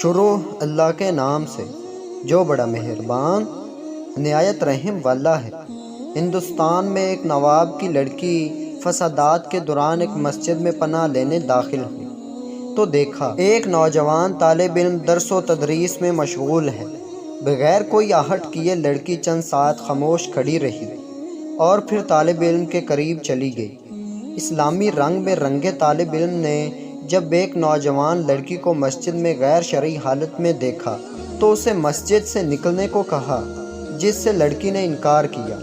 شروع اللہ کے نام سے جو بڑا مہربان نہایت رحم والا ہے۔ ہندوستان میں ایک نواب کی لڑکی فسادات کے دوران ایک مسجد میں پناہ لینے داخل ہوئی تو دیکھا ایک نوجوان طالب علم درس و تدریس میں مشغول ہے۔ بغیر کوئی آہٹ کیے لڑکی چند ساتھ خاموش کھڑی رہی اور پھر طالب علم کے قریب چلی گئی۔ اسلامی رنگ میں رنگے طالب علم نے جب ایک نوجوان لڑکی کو مسجد میں غیر شرعی حالت میں دیکھا تو اسے مسجد سے نکلنے کو کہا، جس سے لڑکی نے انکار کیا۔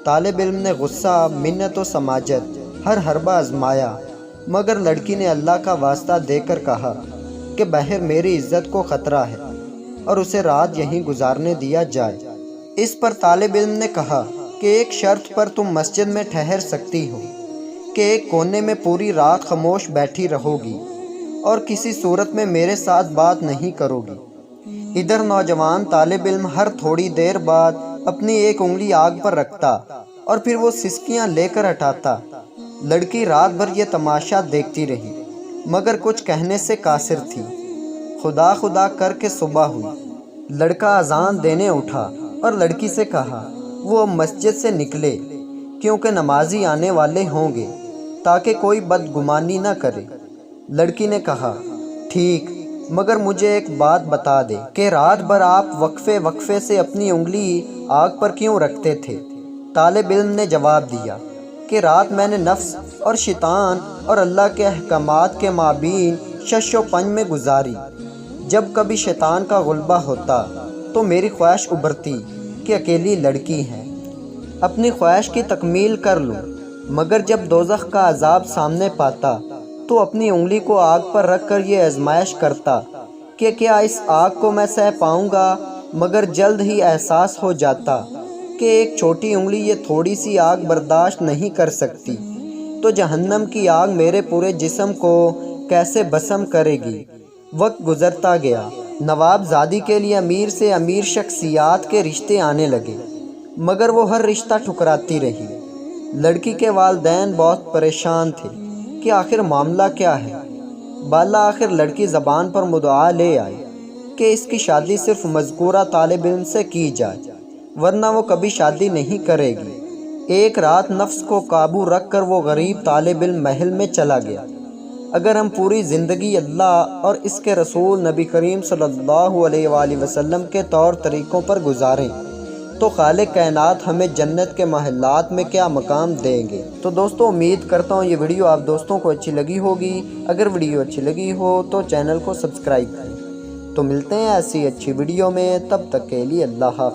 طالب علم نے غصہ، منت و سماجت ہر حربہ آزمایا، مگر لڑکی نے اللہ کا واسطہ دے کر کہا کہ بہر میری عزت کو خطرہ ہے اور اسے رات یہیں گزارنے دیا جائے۔ اس پر طالب علم نے کہا کہ ایک شرط پر تم مسجد میں ٹھہر سکتی ہو کہ ایک کونے میں پوری رات خاموش بیٹھی رہو گی اور کسی صورت میں میرے ساتھ بات نہیں کرو گی۔ ادھر نوجوان طالب علم ہر تھوڑی دیر بعد اپنی ایک انگلی آگ پر رکھتا اور پھر وہ سسکیاں لے کر ہٹاتا۔ لڑکی رات بھر یہ تماشا دیکھتی رہی مگر کچھ کہنے سے قاصر تھی۔ خدا خدا کر کے صبح ہوئی۔ لڑکا اذان دینے اٹھا اور لڑکی سے کہا وہ اب مسجد سے نکلے کیونکہ نمازی آنے والے ہوں گے تاکہ کوئی بدگمانی نہ کرے۔ لڑکی نے کہا ٹھیک، مگر مجھے ایک بات بتا دے کہ رات بھر آپ وقفے وقفے سے اپنی انگلی آگ پر کیوں رکھتے تھے؟ طالب علم نے جواب دیا کہ رات میں نے نفس اور شیطان اور اللہ کے احکامات کے مابین شش و پنج میں گزاری۔ جب کبھی شیطان کا غلبہ ہوتا تو میری خواہش ابھرتی کہ اکیلی لڑکی ہے، اپنی خواہش کی تکمیل کر لوں، مگر جب دوزخ کا عذاب سامنے پاتا تو اپنی انگلی کو آگ پر رکھ کر یہ آزمائش کرتا کہ کیا اس آگ کو میں سہ پاؤں گا، مگر جلد ہی احساس ہو جاتا کہ ایک چھوٹی انگلی یہ تھوڑی سی آگ برداشت نہیں کر سکتی تو جہنم کی آگ میرے پورے جسم کو کیسے بسم کرے گی۔ وقت گزرتا گیا۔ نواب زادی کے لیے امیر سے امیر شخصیات کے رشتے آنے لگے مگر وہ ہر رشتہ ٹھکراتی رہی۔ لڑکی کے والدین بہت پریشان تھے کہ آخر معاملہ کیا ہے۔ بالا آخر لڑکی زبان پر مدعا لے آئی کہ اس کی شادی صرف مذکورہ طالب علم سے کی جائے ورنہ وہ کبھی شادی نہیں کرے گی۔ ایک رات نفس کو قابو رکھ کر وہ غریب طالب علم محل میں چلا گیا۔ اگر ہم پوری زندگی اللہ اور اس کے رسول نبی کریم صلی اللہ علیہ وآلہ وسلم کے طور طریقوں پر گزاریں تو خالق کائنات ہمیں جنت کے محلات میں کیا مقام دیں گے۔ تو دوستو امید کرتا ہوں یہ ویڈیو آپ دوستوں کو اچھی لگی ہوگی۔ اگر ویڈیو اچھی لگی ہو تو چینل کو سبسکرائب کریں۔ تو ملتے ہیں ایسی اچھی ویڈیو میں، تب تک کے لیے اللہ حافظ۔